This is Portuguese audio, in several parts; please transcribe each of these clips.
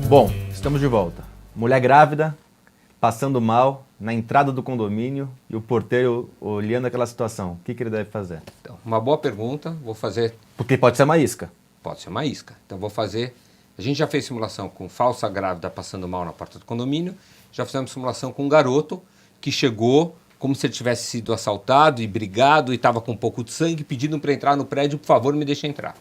Bom, estamos de volta. Mulher grávida, passando mal, na entrada do condomínio e o porteiro olhando aquela situação. O que ele deve fazer? Então, uma boa pergunta, vou fazer... Porque pode ser uma isca. Pode ser uma isca. Então vou fazer... A gente já fez simulação com falsa grávida passando mal na porta do condomínio, já fizemos simulação com um garoto que chegou como se ele tivesse sido assaltado e brigado e estava com um pouco de sangue, pedindo para entrar no prédio, por favor, me deixe entrar.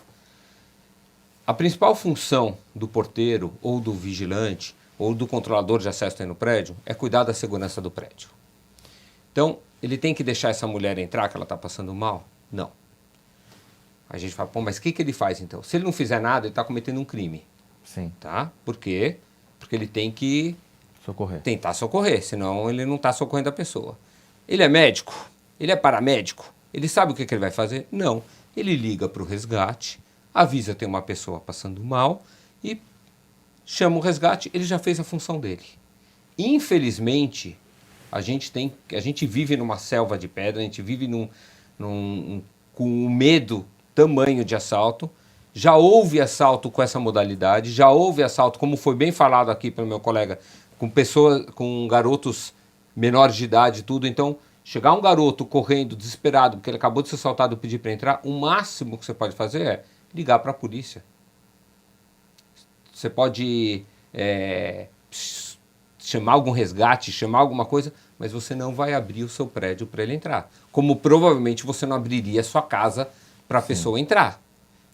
A principal função do porteiro ou do vigilante ou do controlador de acesso no prédio é cuidar da segurança do prédio. Então, ele tem que deixar essa mulher entrar, que ela está passando mal? Não. A gente fala, pô, mas o que ele faz então? Se ele não fizer nada, ele está cometendo um crime. Sim. Tá? Por quê? Porque ele tem que tentar socorrer, senão ele não está socorrendo a pessoa. Ele é médico? Ele é paramédico? Ele sabe o que ele vai fazer? Não. Ele liga para o resgate, avisa que tem uma pessoa passando mal e chama o resgate, ele já fez a função dele. Infelizmente, a gente vive numa selva de pedra, a gente vive com um medo tamanho de assalto. Já houve assalto com essa modalidade, já houve assalto, como foi bem falado aqui pelo meu colega, com garotos menores de idade e tudo. Então, chegar um garoto correndo, desesperado, porque ele acabou de ser assaltado e pedir para entrar, o máximo que você pode fazer é ligar para a polícia. Você pode chamar algum resgate, chamar alguma coisa, mas você não vai abrir o seu prédio para ele entrar. Como provavelmente você não abriria a sua casa para a pessoa entrar.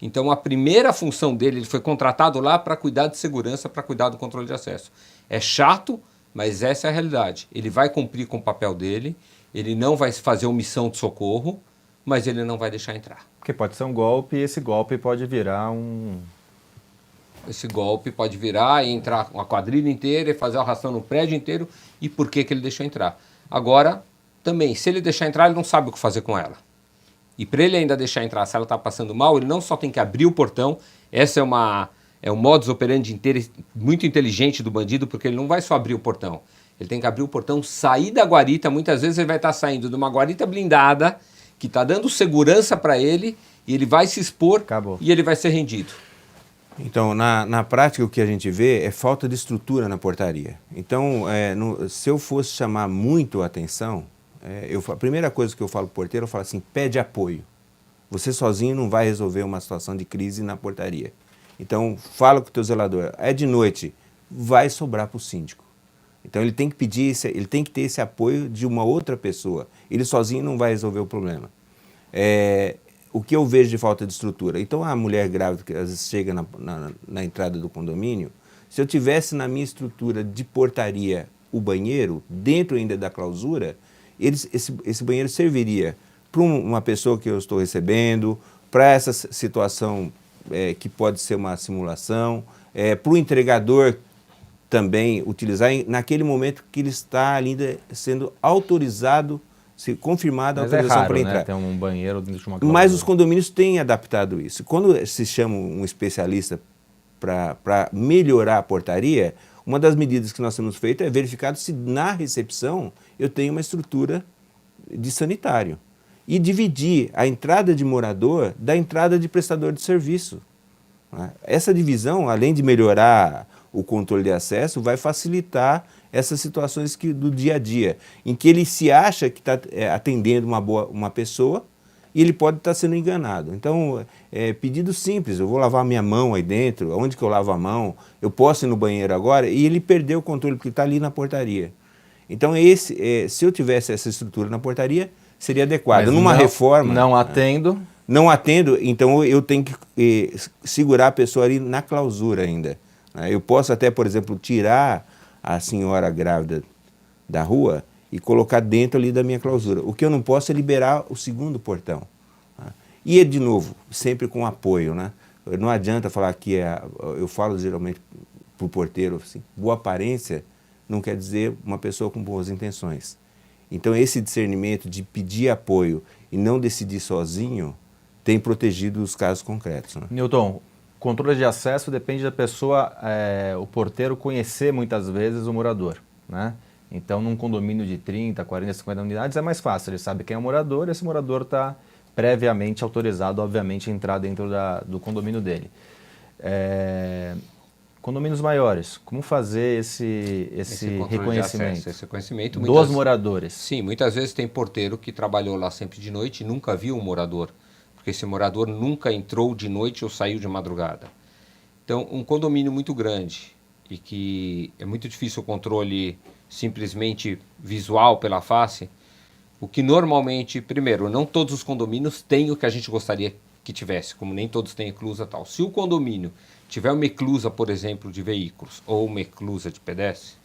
Então, a primeira função dele, ele foi contratado lá para cuidar de segurança, para cuidar do controle de acesso. É chato, mas essa é a realidade. Ele vai cumprir com o papel dele, ele não vai fazer omissão de socorro, mas ele não vai deixar entrar. Porque pode ser um golpe e esse golpe pode virar Esse golpe pode virar e entrar uma quadrilha inteira e fazer a arrastão no prédio inteiro. E por que ele deixou entrar? Agora, também, se ele deixar entrar, ele não sabe o que fazer com ela. E para ele ainda deixar entrar, se ela está passando mal, ele não só tem que abrir o portão, essa é um modus operandi muito inteligente do bandido, porque ele não vai só abrir o portão. Ele tem que abrir o portão, sair da guarita, muitas vezes ele vai estar saindo de uma guarita blindada, que está dando segurança para ele, e ele vai se expor. Acabou. E ele vai ser rendido. Então, na prática, o que a gente vê é falta de estrutura na portaria. Então, se eu fosse chamar muito a atenção, a primeira coisa que eu falo para o porteiro, eu falo assim, pede apoio. Você sozinho não vai resolver uma situação de crise na portaria. Então, fala com o teu zelador, é de noite, vai sobrar para o síndico. Então, ele tem que pedir, ele tem que ter esse apoio de uma outra pessoa. Ele sozinho não vai resolver o problema. O que eu vejo de falta de estrutura? Então, a mulher grávida que às vezes chega na entrada do condomínio, se eu tivesse na minha estrutura de portaria o banheiro, dentro ainda da clausura, esse banheiro serviria para uma pessoa que eu estou recebendo, para essa situação que pode ser uma simulação, para o entregador também utilizar naquele momento que ele está ainda sendo autorizado, se confirmada a autorização para entrar. Né? Tem um banheiro dentro de uma clausura. Mas os condomínios têm adaptado isso. Quando se chama um especialista para melhorar a portaria, uma das medidas que nós temos feito é verificar se na recepção eu tenho uma estrutura de sanitário. E dividir a entrada de morador da entrada de prestador de serviço. Essa divisão, além de melhorar o controle de acesso, vai facilitar essas situações do dia a dia, em que ele se acha que está atendendo uma pessoa e ele pode estar sendo enganado. Então, pedido simples, eu vou lavar minha mão aí dentro, onde que eu lavo a mão, eu posso ir no banheiro agora, e ele perdeu o controle porque está ali na portaria. Então, se eu tivesse essa estrutura na portaria, seria adequado. Mas numa reforma... Não atendo. Não atendo, então eu tenho que segurar a pessoa ali na clausura ainda. Eu posso até, por exemplo, tirar a senhora grávida da rua e colocar dentro ali da minha clausura. O que eu não posso é liberar o segundo portão. E, de novo, sempre com apoio. Não adianta falar que eu falo geralmente para o porteiro assim, boa aparência não quer dizer uma pessoa com boas intenções. Então, esse discernimento de pedir apoio e não decidir sozinho tem protegido os casos concretos. Newton, controle de acesso depende da pessoa, o porteiro conhecer muitas vezes o morador, né? Então, num condomínio de 30, 40, 50 unidades é mais fácil, ele sabe quem é o morador, esse morador está previamente autorizado, obviamente, a entrar dentro do condomínio dele. condomínios maiores, como fazer esse reconhecimento, esse reconhecimento dos moradores? Sim, muitas vezes tem porteiro que trabalhou lá sempre de noite e nunca viu um morador, porque esse morador nunca entrou de noite ou saiu de madrugada. Então, um condomínio muito grande e que é muito difícil o controle simplesmente visual pela face, o que normalmente, primeiro, não todos os condomínios têm o que a gente gostaria que tivesse, como nem todos têm eclusa e tal. Se o condomínio tiver uma eclusa, por exemplo, de veículos ou uma eclusa de pedestres,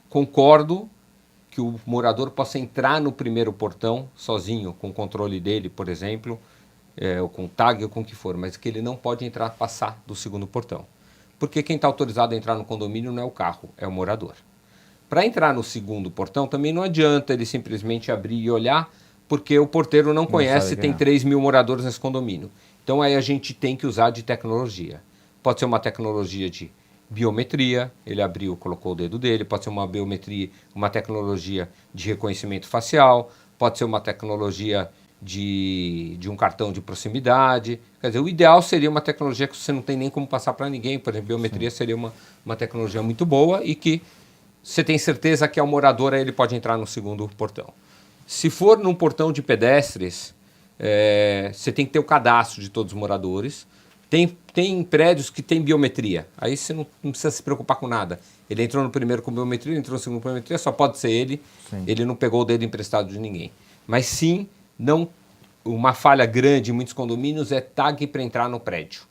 concordo que o morador possa entrar no primeiro portão sozinho, com o controle dele, por exemplo, ou com tag ou com o que for, mas que ele não pode passar do segundo portão. Porque quem está autorizado a entrar no condomínio não é o carro, é o morador. Para entrar no segundo portão também não adianta ele simplesmente abrir e olhar, porque o porteiro não conhece, tem 3 mil moradores nesse condomínio. Então aí a gente tem que usar de tecnologia. Pode ser uma tecnologia de biometria, ele abriu, colocou o dedo dele, pode ser uma biometria, uma tecnologia de reconhecimento facial, pode ser uma tecnologia de um cartão de proximidade. Quer dizer, o ideal seria uma tecnologia que você não tem nem como passar para ninguém. Por exemplo, biometria seria uma tecnologia muito boa e que você tem certeza que é o morador, aí ele pode entrar no segundo portão. Se for num portão de pedestres, você tem que ter o cadastro de todos os moradores. Tem prédios que tem biometria, aí você não precisa se preocupar com nada. Ele entrou no primeiro com biometria, ele entrou no segundo com biometria, só pode ser ele. Sim. Ele não pegou o dedo emprestado de ninguém. Mas sim, uma falha grande em muitos condomínios é tag para entrar no prédio.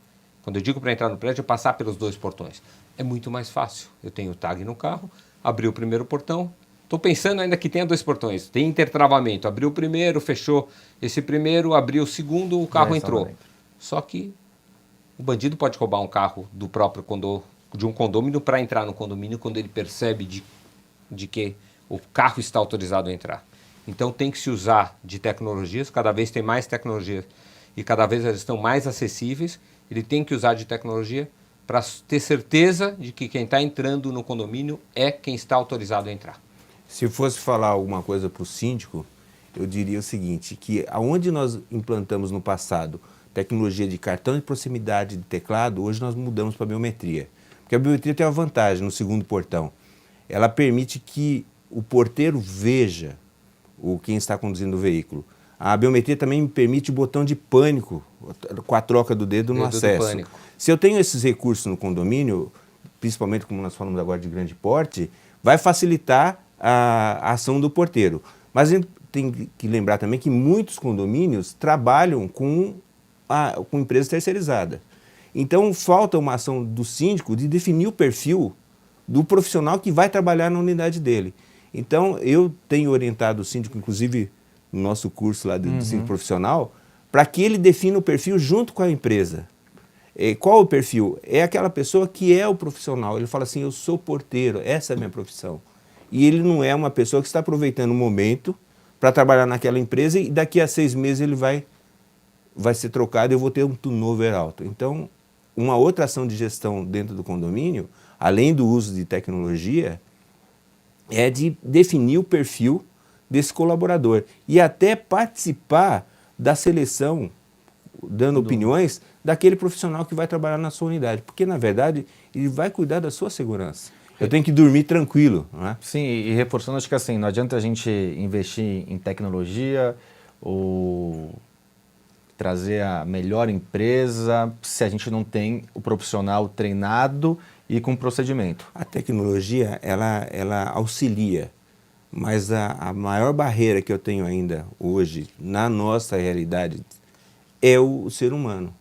Quando eu digo para entrar no prédio, é passar pelos 2 portões. É muito mais fácil. Eu tenho o tag no carro, abri o primeiro portão, estou pensando ainda que tenha 2 portões, tem intertravamento, abriu o primeiro, fechou esse primeiro, abriu o segundo, o carro entrou. Só que o bandido pode roubar um carro do próprio de um condomínio para entrar no condomínio quando ele percebe de que o carro está autorizado a entrar. Então tem que se usar de tecnologias, cada vez tem mais tecnologias e cada vez elas estão mais acessíveis. Ele tem que usar de tecnologia para ter certeza de que quem está entrando no condomínio é quem está autorizado a entrar. Se fosse falar alguma coisa para o síndico, eu diria o seguinte, que aonde nós implantamos no passado tecnologia de cartão de proximidade de teclado, hoje nós mudamos para a biometria. Porque a biometria tem uma vantagem no segundo portão. Ela permite que o porteiro veja quem está conduzindo o veículo. A biometria também me permite o botão de pânico, com a troca do dedo no acesso. Se eu tenho esses recursos no condomínio, principalmente como nós falamos agora de grande porte, vai facilitar a ação do porteiro. Mas a gente tem que lembrar também que muitos condomínios trabalham com empresa terceirizada. Então falta uma ação do síndico de definir o perfil do profissional que vai trabalhar na unidade dele. Então eu tenho orientado o síndico, inclusive no nosso curso lá do síndico profissional, para que ele defina o perfil junto com a empresa. Qual o perfil? É aquela pessoa que é o profissional. Ele fala assim, eu sou porteiro, essa é a minha profissão. E ele não é uma pessoa que está aproveitando o momento para trabalhar naquela empresa e daqui a 6 meses ele vai ser trocado e eu vou ter um turnover alto. Então, uma outra ação de gestão dentro do condomínio, além do uso de tecnologia, é de definir o perfil desse colaborador e até participar da seleção, dando opiniões, daquele profissional que vai trabalhar na sua unidade. Porque, na verdade, ele vai cuidar da sua segurança. Eu tenho que dormir tranquilo, não é? Sim, e reforçando, acho que assim, não adianta a gente investir em tecnologia ou trazer a melhor empresa se a gente não tem o profissional treinado e com procedimento. A tecnologia, ela auxilia, mas a maior barreira que eu tenho ainda hoje, na nossa realidade, é o ser humano.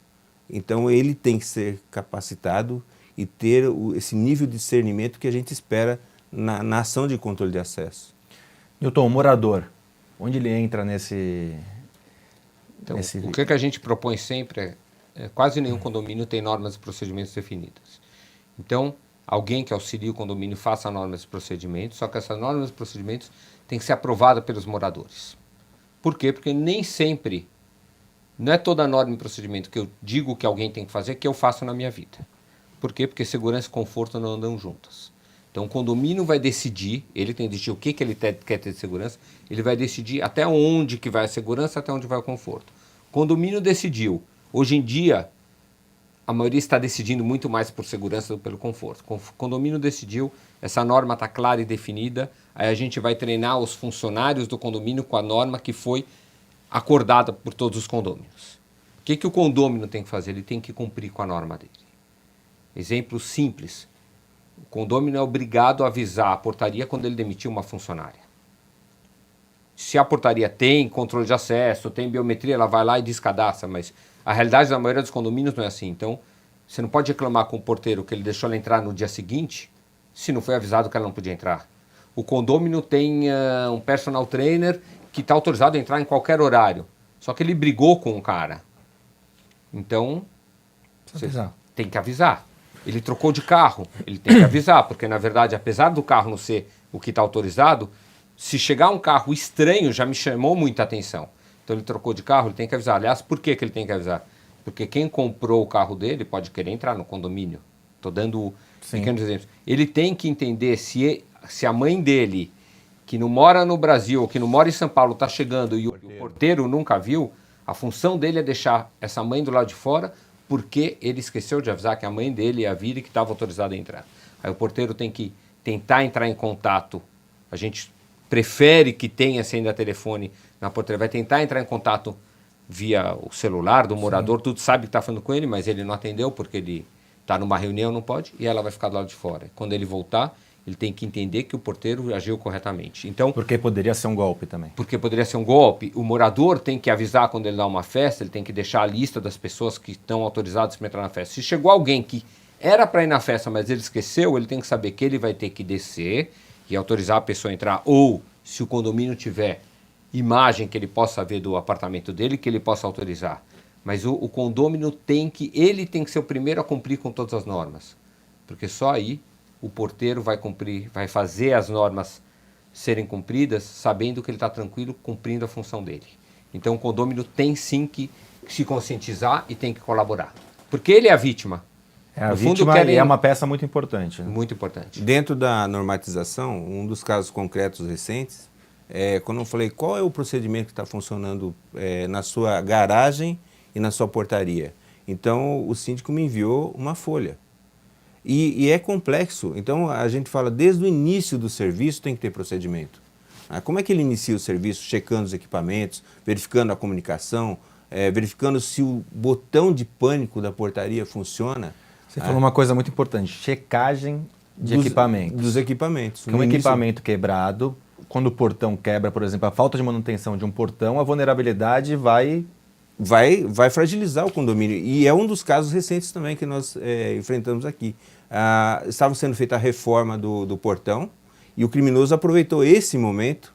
Então ele tem que ser capacitado e ter esse nível de discernimento que a gente espera na ação de controle de acesso. Newton, o morador, onde ele entra nesse... Então, o que a gente propõe sempre quase nenhum condomínio tem normas e procedimentos definidas. Então, alguém que auxilie o condomínio faça normas e procedimentos, só que essas normas e procedimentos têm que ser aprovadas pelos moradores. Por quê? Porque nem sempre, não é toda norma e procedimento que eu digo que alguém tem que fazer que eu faço na minha vida. Por quê? Porque segurança e conforto não andam juntas. Então, o condomínio vai decidir, ele tem que decidir o que ele quer ter de segurança, ele vai decidir até onde que vai a segurança, até onde vai o conforto. O condomínio decidiu. Hoje em dia, a maioria está decidindo muito mais por segurança do que pelo conforto. O condomínio decidiu, essa norma está clara e definida, aí a gente vai treinar os funcionários do condomínio com a norma que foi acordada por todos os condôminos. O que o condômino tem que fazer? Ele tem que cumprir com a norma dele. Exemplo simples. O condômino é obrigado a avisar a portaria quando ele demitir uma funcionária. Se a portaria tem controle de acesso, tem biometria, ela vai lá e descadastra, mas a realidade da maioria dos condomínios não é assim. Então, você não pode reclamar com o porteiro que ele deixou ela entrar no dia seguinte, se não foi avisado que ela não podia entrar. O condômino tem um personal trainer que está autorizado a entrar em qualquer horário, só que ele brigou com o cara. Então, você tem que avisar. Ele trocou de carro, ele tem que avisar, porque na verdade, apesar do carro não ser o que está autorizado, se chegar um carro estranho já me chamou muita atenção. Então ele trocou de carro, ele tem que avisar. Aliás, por que ele tem que avisar? Porque quem comprou o carro dele pode querer entrar no condomínio. Estou dando pequenos exemplos. Ele tem que entender se a mãe dele, que não mora no Brasil, ou que não mora em São Paulo, está chegando e o porteiro nunca viu, a função dele é deixar essa mãe do lado de fora, porque ele esqueceu de avisar que a mãe dele ia vir e que estava autorizada a entrar. Aí o porteiro tem que tentar entrar em contato. A gente prefere que tenha senha telefone na portaria, vai tentar entrar em contato via o celular do morador, tudo sabe que está falando com ele, mas ele não atendeu porque ele está numa reunião, não pode, e ela vai ficar do lado de fora. Quando ele voltar, ele tem que entender que o porteiro agiu corretamente. Então, porque poderia ser um golpe também. Porque poderia ser um golpe. O morador tem que avisar quando ele dá uma festa, ele tem que deixar a lista das pessoas que estão autorizadas para entrar na festa. Se chegou alguém que era para ir na festa, mas ele esqueceu, ele tem que saber que ele vai ter que descer e autorizar a pessoa a entrar. Ou, se o condomínio tiver imagem que ele possa ver do apartamento dele, que ele possa autorizar. Mas o condômino ele tem que ser o primeiro a cumprir com todas as normas. Porque só aí o porteiro vai cumprir, vai fazer as normas serem cumpridas, sabendo que ele está tranquilo, cumprindo a função dele. Então o condômino tem sim que se conscientizar e tem que colaborar. Porque ele é a vítima. É a vítima e é uma peça muito importante. Né? Muito importante. Dentro da normatização, um dos casos concretos recentes, quando eu falei qual é o procedimento que está funcionando na sua garagem e na sua portaria. Então o síndico me enviou uma folha. E é complexo, então a gente fala desde o início do serviço tem que ter procedimento. Como é que ele inicia o serviço? Checando os equipamentos, verificando a comunicação, verificando se o botão de pânico da portaria funciona. Você falou uma coisa muito importante, checagem de equipamentos. Dos equipamentos. Um equipamento quebrado, quando o portão quebra, por exemplo, a falta de manutenção de um portão, a vulnerabilidade vai fragilizar o condomínio. E é um dos casos recentes também que nós enfrentamos aqui. Estava sendo feita a reforma do portão e o criminoso aproveitou esse momento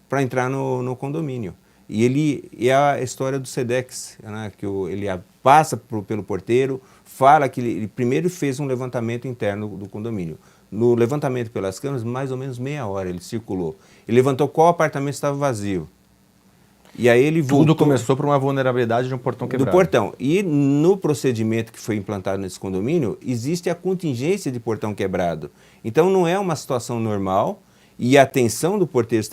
para entrar no condomínio. E é a história do Sedex, né, que ele passa pelo porteiro, fala que ele primeiro fez um levantamento interno do condomínio. No levantamento pelas câmeras, mais ou menos meia hora ele circulou. Ele levantou qual apartamento estava vazio. E aí ele voltou. Tudo começou por uma vulnerabilidade de um portão quebrado. Do portão. E no procedimento que foi implantado nesse condomínio, existe a contingência de portão quebrado. Então não é uma situação normal e a atenção do porteiro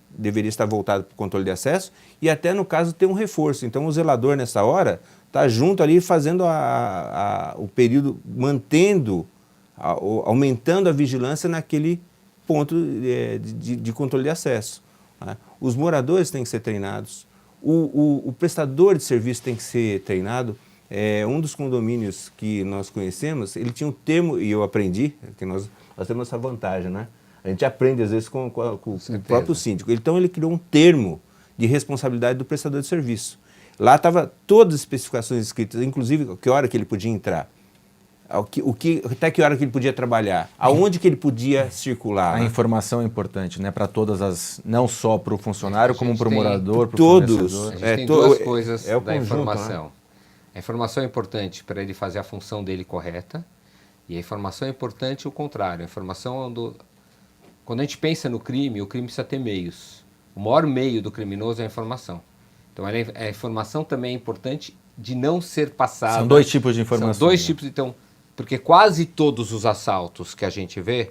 deveria estar voltada para o controle de acesso e até no caso ter um reforço. Então o zelador nessa hora está junto ali fazendo o período, aumentando a vigilância naquele ponto de controle de acesso. Os moradores têm que ser treinados, o prestador de serviço tem que ser treinado. Um dos condomínios que nós conhecemos, ele tinha um termo, e eu aprendi, que nós temos essa vantagem, né? A gente aprende às vezes com o próprio síndico. Então ele criou um termo de responsabilidade do prestador de serviço. Lá estava todas as especificações escritas, inclusive que hora que ele podia entrar. Até que hora que ele podia trabalhar, aonde que ele podia circular. A informação é importante, né? Para todas as, não só para o funcionário, como para o morador, para o todos. fornecedor. A gente tem duas coisas da conjunto, informação. Né? A informação é importante para ele fazer a função dele correta e a informação é importante o contrário. A informação quando a gente pensa no crime, o crime precisa ter meios. O maior meio do criminoso é a informação. Então a informação também é importante de não ser passada. São dois tipos de informação. São dois tipos, então. Porque quase todos os assaltos que a gente vê,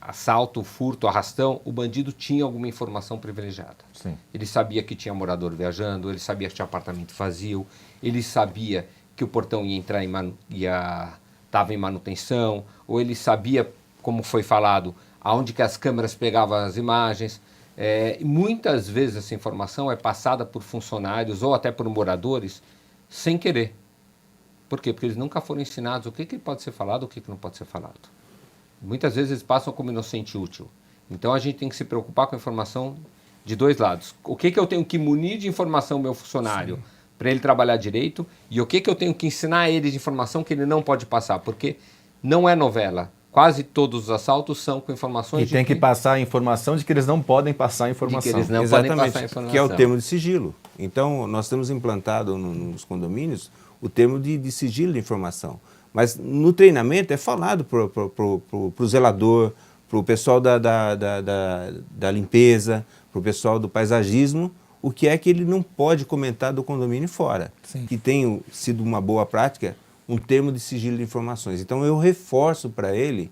assalto, furto, arrastão, o bandido tinha alguma informação privilegiada. Sim. Ele sabia que tinha morador viajando, ele sabia que tinha apartamento vazio, ele sabia que o portão ia entrar estava em manutenção, ou ele sabia, como foi falado, aonde que as câmeras pegavam as imagens. Muitas vezes essa informação é passada por funcionários ou até por moradores sem querer. Por quê? Porque eles nunca foram ensinados o que pode ser falado, o que não pode ser falado. Muitas vezes eles passam como inocente útil. Então a gente tem que se preocupar com a informação de dois lados. O que eu tenho que munir de informação meu funcionário para ele trabalhar direito, e o que eu tenho que ensinar ele de informação que ele não pode passar, porque não é novela. Quase todos os assaltos são com informações E tem que passar a informação de que eles não podem passar a informação. De que eles não Exatamente, podem passar a informação. que é o termo de sigilo. Então, nós temos implantado nos condomínios o termo de sigilo de informação. Mas no treinamento é falado para o zelador, para o pessoal da limpeza, para o pessoal do paisagismo, o que é que ele não pode comentar do condomínio fora. Sim. Que tem sido uma boa prática, um termo de sigilo de informações. Então eu reforço para ele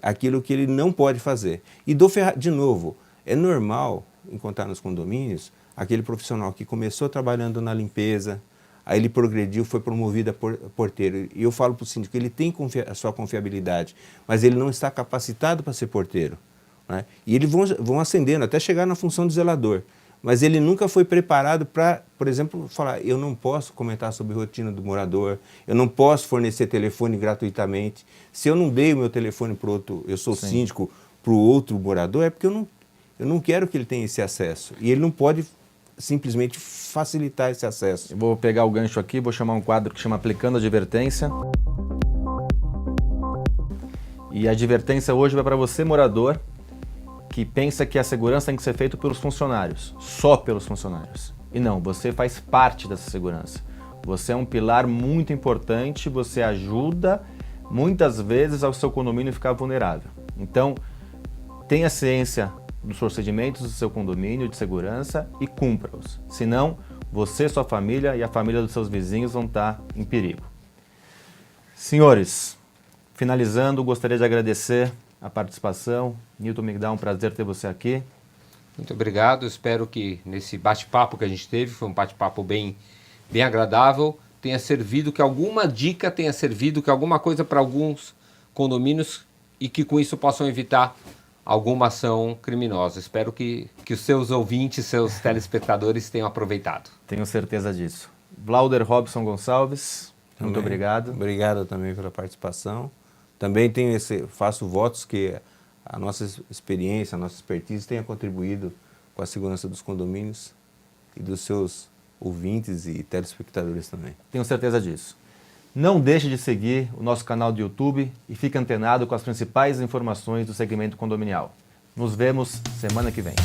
aquilo que ele não pode fazer. E de novo, é normal encontrar nos condomínios aquele profissional que começou trabalhando na limpeza, aí ele progrediu, foi promovido a porteiro. E eu falo para o síndico, ele tem a sua confiabilidade, mas ele não está capacitado para ser porteiro, né? E eles vão ascendendo até chegar na função de zelador. Mas ele nunca foi preparado para, por exemplo, falar, eu não posso comentar sobre a rotina do morador, eu não posso fornecer telefone gratuitamente. Se eu não dei o meu telefone para o outro, eu sou síndico, para o outro morador, é porque eu não quero que ele tenha esse acesso. E ele não pode simplesmente facilitar esse acesso. Eu vou pegar o gancho aqui, vou chamar um quadro que chama Aplicando Advertência. E a advertência hoje vai para você, morador, que pensa que a segurança tem que ser feita pelos funcionários, só pelos funcionários. E não, você faz parte dessa segurança. Você é um pilar muito importante, você ajuda muitas vezes ao seu condomínio ficar vulnerável. Então, tenha ciência dos procedimentos do seu condomínio de segurança e cumpra-os. Senão, você, sua família e a família dos seus vizinhos vão estar em perigo. Senhores, finalizando, gostaria de agradecer a participação. Newton Migdal, um prazer ter você aqui. Muito obrigado, espero que nesse bate-papo que a gente teve, foi um bate-papo bem agradável, tenha servido, que alguma dica tenha servido, que alguma coisa para alguns condomínios e que com isso possam evitar alguma ação criminosa. Espero que os seus ouvintes, seus telespectadores tenham aproveitado. Tenho certeza disso. Vlauder Robson Gonçalves, muito obrigado. Obrigado também pela participação. Também faço votos que a nossa experiência, a nossa expertise tenha contribuído com a segurança dos condomínios e dos seus ouvintes e telespectadores também. Tenho certeza disso. Não deixe de seguir o nosso canal do YouTube e fique antenado com as principais informações do segmento condominial. Nos vemos semana que vem.